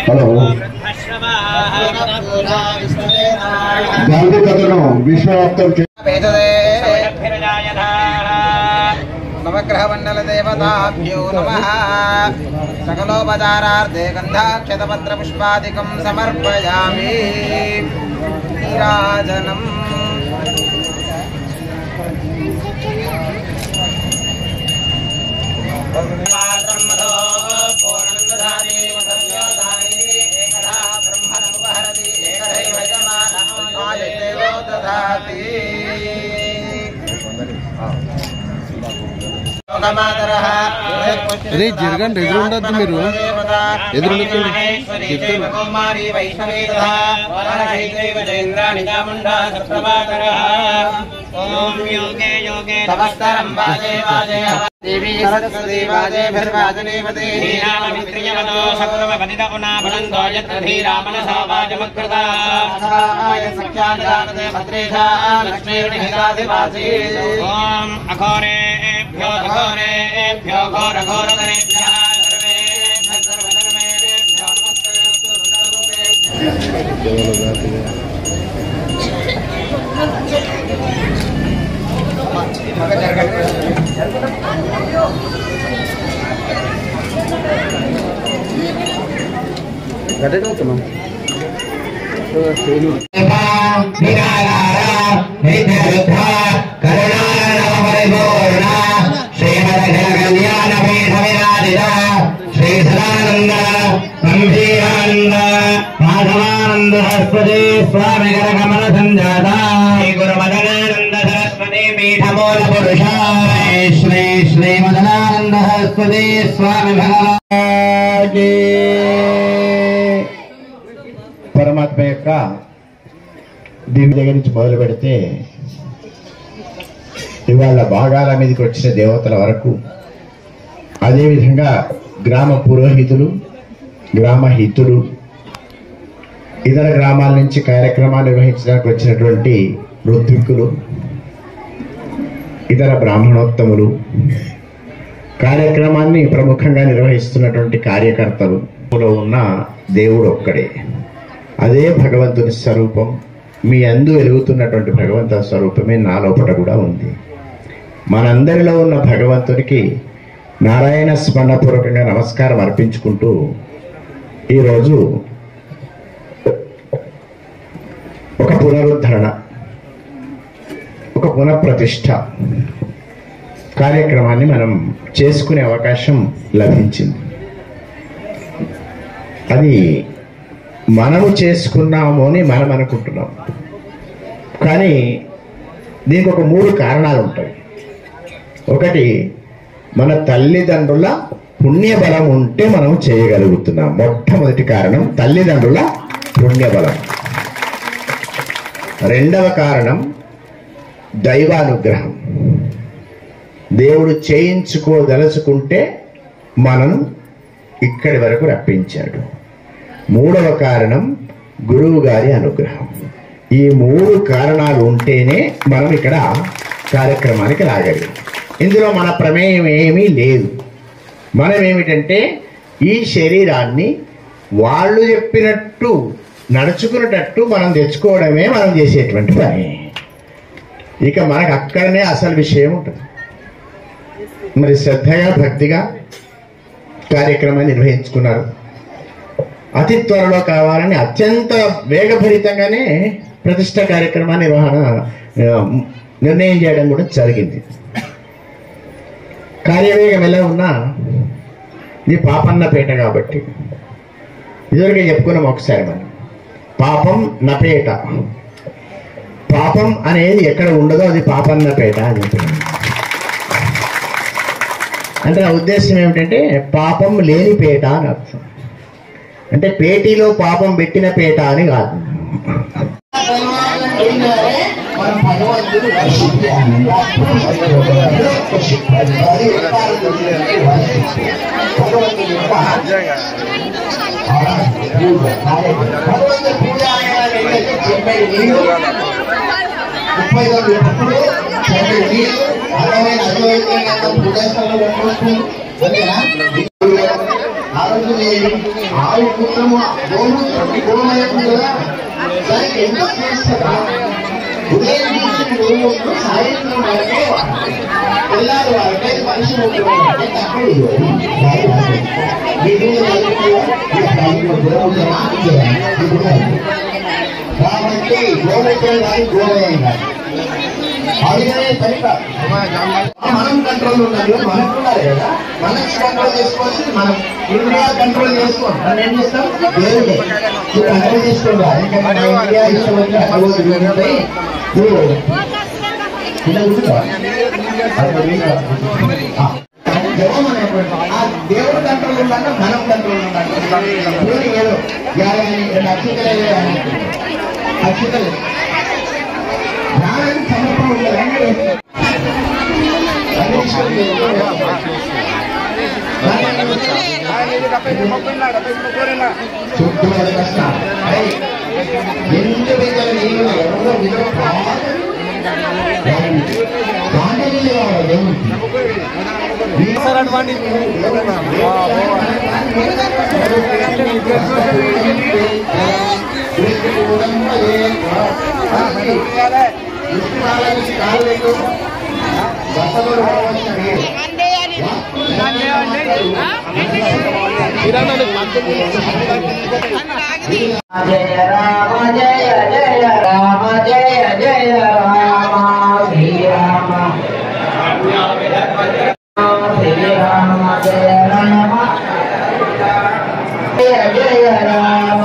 Hello Gandhi కథను విశ్వవ్యాప్తం నవగ్రహ మండల దేవతాభ్యో నమః. సకలోపచారార్థే గంధాక్షతపత్ర పుష్పాదికం సమర్పయామి. నీరాజనం అదే జరగండి, ఎదురు ఉండద్దు, మీరు ఎదురు కుమారి వైష్ణవీ సమస్తరం వాజే వాజే దేవీ సరస్వతీ వాజేభిర్వాజనేపతే శ్రీరామమిత్రియవతో సకులమపతితగుణాభనందో యత్రధీరామనసా వాజమకృతా సఖ్యాదానదే భద్రేషా లక్ష్మీర్నిహితాధివాసీ. ఓం అఘోరేభ్యో అఘోరేభ్యో ఘోరఘోరతరేభ్యః సర్వేభ్యః సర్వధర్మేభ్యో నమస్తేస్తు రుద్రరూపేభ్యః. గడ్డవుతున్నాం శ్రీ సదానంద గంభీరానంద మాధవానంద సరస్వతి స్వామి గరగమన సంజాత గురు మదనానంద సరస్వతి పీఠమూల పురుష శ్రీ శ్రీ మదనానంద సరస్వతి స్వామి భగవాన్. పరమాత్మ యొక్క దివ్య దగ్గర నుంచి మొదలు పెడితే ఇవాళ భాగాల మీదకి వచ్చిన దేవతల వరకు, అదేవిధంగా గ్రామ పురోహితులు, గ్రామ హితులు, ఇతర గ్రామాల నుంచి కార్యక్రమాలు నిర్వహించడానికి వచ్చినటువంటి ఋత్విక్కులు, ఇతర బ్రాహ్మణోత్తములు, కార్యక్రమాన్ని ప్రముఖంగా నిర్వహిస్తున్నటువంటి కార్యకర్తలు ఉన్న దేవుడు ఒక్కడే. అదే భగవంతుని స్వరూపం. మీ అందు వెలుగుతున్నటువంటి భగవంతుని స్వరూపమే నా లోపల కూడా ఉంది. మనందరిలో ఉన్న భగవంతునికి నారాయణ స్మరణపూర్వకంగా నమస్కారం అర్పించుకుంటూ ఈరోజు ఒక పునరుద్ధరణ, ఒక పునఃప్రతిష్ఠ కార్యక్రమాన్ని మనం చేసుకునే అవకాశం లభించింది. అది మనము చేసుకున్నాము అని మనం అనుకుంటున్నాం, కానీ దీనికి ఒక 3 కారణాలు ఉంటాయి. ఒకటి, మన తల్లిదండ్రుల పుణ్యబలం ఉంటే మనం చేయగలుగుతున్నాం. మొట్టమొదటి కారణం తల్లిదండ్రుల పుణ్యబలం. రెండవ కారణం దైవానుగ్రహం. దేవుడు చేయించుకోదలుచుకుంటే మనం ఇక్కడి వరకు రప్పించాడు. మూడవ కారణం గురువు గారి అనుగ్రహం. ఈ 3 కారణాలు ఉంటేనే మనం ఇక్కడ కార్యక్రమానికి రాగలిగాం. ఇందులో మన ప్రమేయం ఏమీ లేదు. మనం ఏమిటంటే ఈ శరీరాన్ని వాళ్ళు చెప్పినట్టు నడుచుకునేటట్టు మనం తెచ్చుకోవడమే మనం చేసేటువంటి పని. ఇక మనకు అక్కడనే అసలు విషయం ఉంటుంది. మరి శ్రద్ధగా భక్తిగా కార్యక్రమాన్ని నిర్వహించుకున్నారు. అతి త్వరలో కావాలని అత్యంత వేగభరితంగానే ప్రతిష్ట కార్యక్రమ నిర్వహణ నిర్ణయం చేయడం కూడా జరిగింది. కార్యవేగం ఎలా ఉన్నా ఇది పాపన్నపేట కాబట్టి ఇదివరకే చెప్పుకున్నాం ఒకసారి. మనం పాపం నపేట, పాపం అనేది ఎక్కడ ఉండదో అది పాపన్నపేట అని చెప్తున్నాం. అంటే నా ఉద్దేశం ఏమిటంటే పాపం లేని పేట అని అర్థం. అంటే పేటీలో పాపం పెట్టిన పేట అని కాదు. మనం భగవంతుడు అందమైన పూజాస్థలంలో పెట్టుకోవచ్చు అంతేనా? ఆ రోజు ఆవు పుత్రము గోమూత్రము గోమయం కదా దానికి ఎంత చేస్తారా? ఉదయం నుంచి గోమూత్రం సాయంత్రం వరకే పిల్లలు వారికే మనిషి అంటే తప్పదు. కాబట్టి గోమూత్రం కానీ గోమయం కానీ అందుకనే సరిగ్గా మనం కంట్రోల్ ఉండాలి. మనకు ఉండాలి కదా, మనకి కంట్రోల్ చేసుకోవచ్చు. మనం ఇండియా కంట్రోల్ చేసుకోండి. మనం ఏం చేస్తాం? దేవుడే కంట్రోల్ చేసుకోవాలి. ఎందుకంటే ఇండియా ఇష్టం వచ్చి జవం అనేటువంటి ఆ దేవుడు కంట్రోల్ ఉండాలి, మనం కంట్రోల్ ఉండాలి. ఏదో అక్షితలు అక్షితలు జ్ఞానానికి సమర్పణ ఉండాలి. చుట్టూ కష్టం ఎందుకు జయ రామ జయ జయ రామ జయ జయ రామ శ్రీరామ శ్రీరామ జయ రామ జయ జయ రామ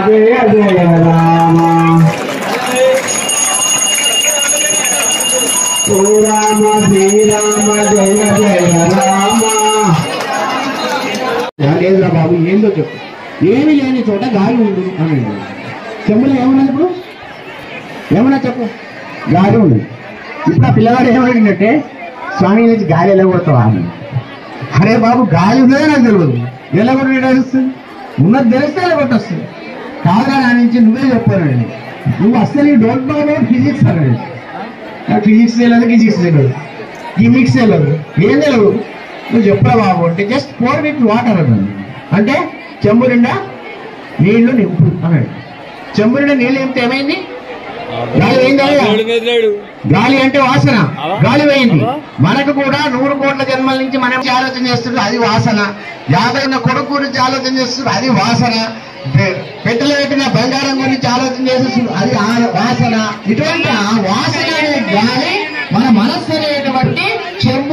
జయ జయ రామ ఓ రామ శ్రీరామ జయ జయ రామ. లేదురా బాబు ఏందో చెప్పు. ఏమీ లేని చోట గాలి ఉంది అనండి. చెంబులో ఏమన్నది ఇప్పుడు? ఏమన్నా చెప్పు. గాలి ఉంది. ఇప్పుడు ఆ పిల్లవాడు ఏమడిగినట్టే స్వామి నుంచి గాలి వెళ్ళగొడతావా అని. అరే బాబు గాలి ఉందే నాకు తెలియదు, వెళ్ళగొట్టు తెలుస్తుంది. ఉన్నది తెలిస్తే వెళ్ళగొట్టొస్తుంది. కాగా నా నుంచి నువ్వే చెప్పానండి. నువ్వు అస్సలు ఈ డోంట్ నో అబౌట్ ఫిజిక్స్ అన్నాడు. నాకు ఫిజిక్స్ తెలియదు, ఫిజిక్స్ తెలియదు, గిమిక్స్ తెలియదు, ఏం తెలియదు. నువ్వు చెప్పరా బాబు అంటే జస్ట్ 4 విత్ వాటర్ అన్నాడు. అంటే చెంబు నిండా నీళ్లు నింపు అన్నాడు. చెంబు నిండా నీళ్ళు నింపితే ఏమైంది? గాలి పోయిందా? గాలి అంటే వాసన, గాలి పోయింది. మనకు కూడా 100 కోట్ల జన్మల నుంచి మనం ఆలోచన చేస్తున్నాం, అది వాసన. 50 కొడుకు గురించి ఆలోచన చేస్తున్నాం, అది వాసన. పెట్టెలు పెట్టిన బంగారం గురించి ఆలోచన చేస్తున్నాం, అది వాసన. ఇటువంటి ఆ వాసన అనే గాలి మన మనస్సు అనేటువంటి చెంబు.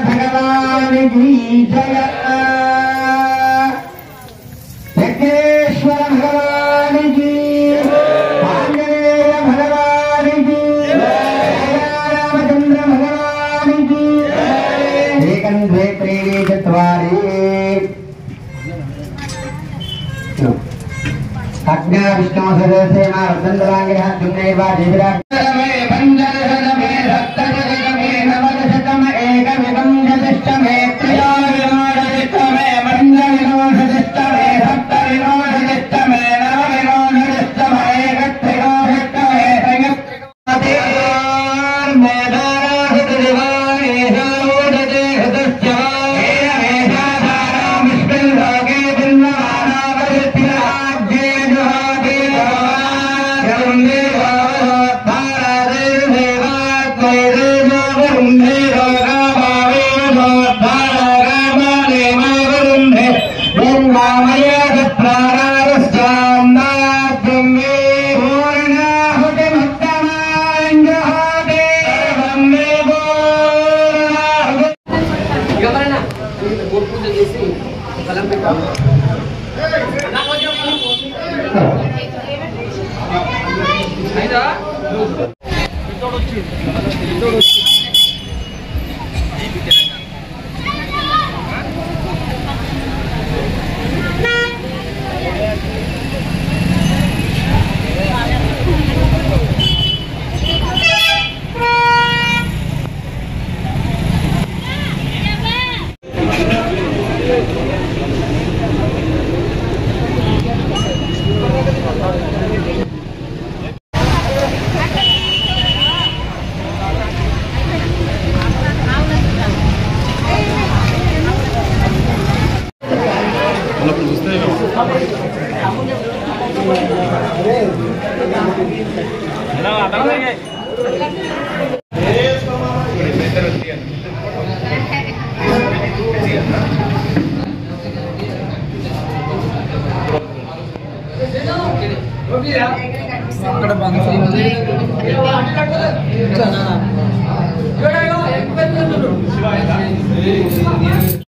भगवान की जय, यज्ञेश्वर भगवान की, आंजनेय भगवान की, रामचंद्र भगवान की। एकं द्वे त्रीणि चत्वारि अज्ञा विष्णु सदस्य मार्दंडरांगिरः दुन्नैवा देविरा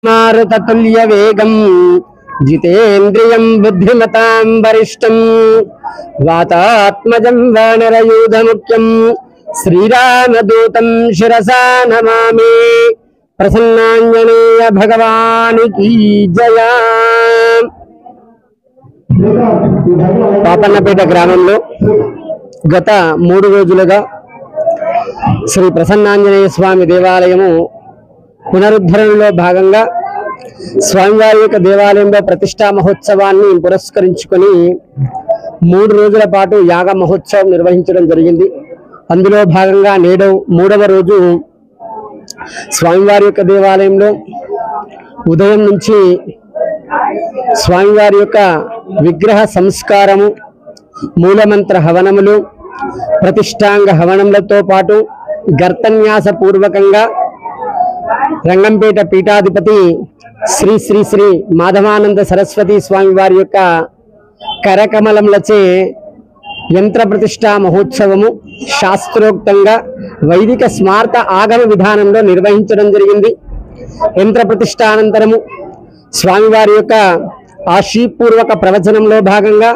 मारुततुल्य वेगं जितेन्द्रियं बुद्धिमतां वरिष्ठं वातात्मजं वानरयूथमुख्यं श्रीरामदूतं शिरसा नमामि। प्रसन्नाञ्जनेय भगवान की जय। పాపన్నపేట గ్రామంలో గత 3 రోజులుగా శ్రీ ప్రసన్నాంజనేయ స్వామి దేవాలయము పునరుద్ధరణలో భాగంగా స్వామివారి యొక్క దేవాలయంలో ప్రతిష్టా మహోత్సవాన్ని పురస్కరించుకొని 3 రోజుల పాటు యాగ మహోత్సవం నిర్వహించడం జరిగింది. అందులో భాగంగా నేడు 3వ రోజు స్వామివారి యొక్క దేవాలయంలో ఉదయం నుంచి స్వామివారి యొక్క విగ్రహ సంస్కారము, మూలమంత్ర హవనములు, ప్రతిష్టాంగ హవనములతో పాటు గర్తన్యాస పూర్వకంగా రంగంపేట పీఠాధిపతి శ్రీ శ్రీ శ్రీ మాధవానంద సరస్వతి స్వామి వారి యొక్క కరకమలములచే యంత్ర ప్రతిష్టా మహోత్సవము శాస్త్రోక్తంగా వైదిక స్మార్త ఆగమ విధానంలో నిర్వహించడం జరిగింది. యంత్ర ప్రతిష్టానంతరము స్వామివారి యొక్క ఆశీపూర్వక ప్రవచనంలో భాగంగా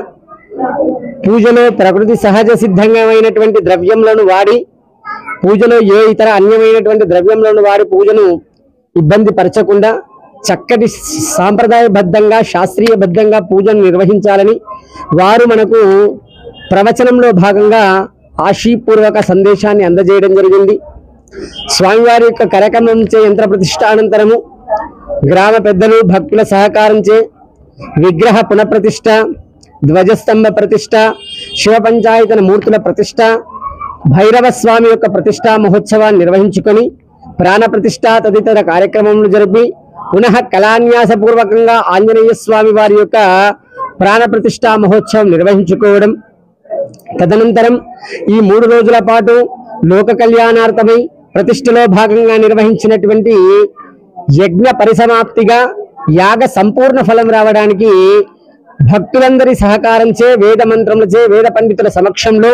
పూజలో ప్రకృతి సహజ సిద్ధంగామైనటువంటి ద్రవ్యములను వాడి, పూజలో ఏ ఇతర అన్యమైనటువంటి ద్రవ్యములను వాడి పూజను ఇబ్బంది పరచకుండా చక్కటి సాంప్రదాయబద్ధంగా శాస్త్రీయబద్ధంగా పూజను నిర్వహించాలని వారు మనకు ప్రవచనంలో భాగంగా ఆశీపూర్వక సందేశాన్ని అందజేయడం జరిగింది. స్వామివారి యొక్క కరకమంచే యంత్ర ప్రతిష్టానంతరము గ్రామ పెద్దలు భక్తుల సహకారంచే విగ్రహ పునఃప్రతిష్ఠ, ధ్వజస్తంభ ప్రతిష్ఠ, శివ పంచాయతన మూర్తుల ప్రతిష్ఠ, భైరవ స్వామి యొక్క ప్రతిష్టా మహోత్సవాన్ని నిర్వహించుకొని ప్రాణ ప్రతిష్ఠ తదితర కార్యక్రమములు జరిపి పునః కళాన్యాసపూర్వకంగా ఆంజనేయ స్వామి వారి యొక్క ప్రాణ ప్రతిష్టా మహోత్సవం నిర్వహించుకోవడం. తదనంతరం ఈ 3 రోజుల పాటు లోక కళ్యాణార్థమై ప్రతిష్టలో భాగంగా నిర్వహించినటువంటి యజ్ఞ పరిసమాప్తిగా యాగ సంపూర్ణ ఫలం రావడానికి భక్తులందరి సహకారంచే వేద మంత్రములచే వేద పండితుల సమక్షంలో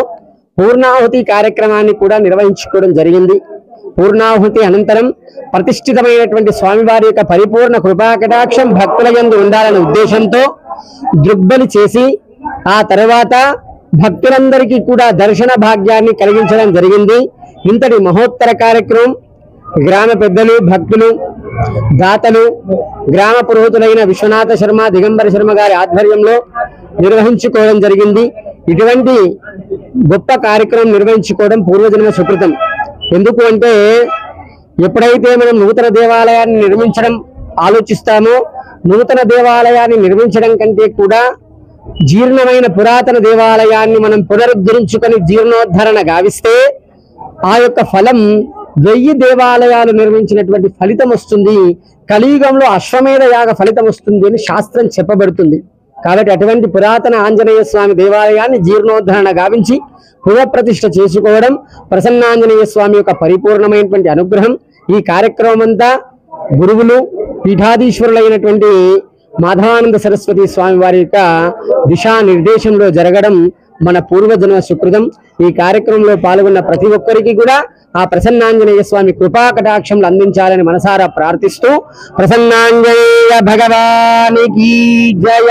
పూర్ణాహుతి కార్యక్రమాన్ని కూడా నిర్వహించుకోవడం జరిగింది. పూర్ణాహుతి అనంతరం ప్రతిష్ఠితమైనటువంటి స్వామివారి యొక్క పరిపూర్ణ కృపాకటాక్షం భక్తుల యందు ఉండాలనే ఉద్దేశంతో దృగ్బలి చేసి ఆ తర్వాత భక్తులందరికీ కూడా దర్శన భాగ్యాన్ని కలిగించడం జరిగింది. ఇంతటి మహోత్తర కార్యక్రమం గ్రామ పెద్దలు, భక్తులు, దాతలు, గ్రామ పురోహితులైన విశ్వనాథ శర్మ, దిగంబర శర్మ గారి ఆధ్వర్యంలో నిర్వహించుకోవడం జరిగింది. ఇటువంటి గొప్ప కార్యక్రమం నిర్వహించుకోవడం పూర్వజన్మ సుకృతం. ఎందుకు అంటే ఎప్పుడైతే మనం నూతన దేవాలయాన్ని నిర్మించడం ఆలోచిస్తామో, నూతన దేవాలయాన్ని నిర్మించడం కంటే కూడా జీర్ణమైన పురాతన దేవాలయాన్ని మనం పునరుద్ధరించుకొని జీర్ణోద్ధరణ గావిస్తే ఆ యొక్క ఫలం 1000 దేవాలయాలు నిర్మించినటువంటి ఫలితం వస్తుంది. కలియుగంలో అశ్వమేధ యాగ ఫలితం వస్తుంది అని శాస్త్రం చెప్పబడుతుంది. కాబట్టి అటువంటి పురాతన ఆంజనేయ స్వామి దేవాలయాన్ని జీర్ణోద్ధరణ గావించి పునఃప్రతిష్ఠ చేసుకోవడం ప్రసన్నాంజనేయ స్వామి యొక్క పరిపూర్ణమైనటువంటి అనుగ్రహం. ఈ కార్యక్రమం అంతా గురువులు, పీఠాధీశ్వరులైనటువంటి మాధవానంద సరస్వతి స్వామి వారి యొక్క దిశానిర్దేశంలో జరగడం మన పూర్వజన్మ సుకృతం. ఈ కార్యక్రమంలో పాల్గొన్న ప్రతి ఒక్కరికి కూడా ఆ ప్రసన్నాంజనేయ స్వామి కృపా కటాక్షంలు అందించాలని మనసారా ప్రార్థిస్తూ ప్రసన్నాంజనేయ భగవానికి జయ.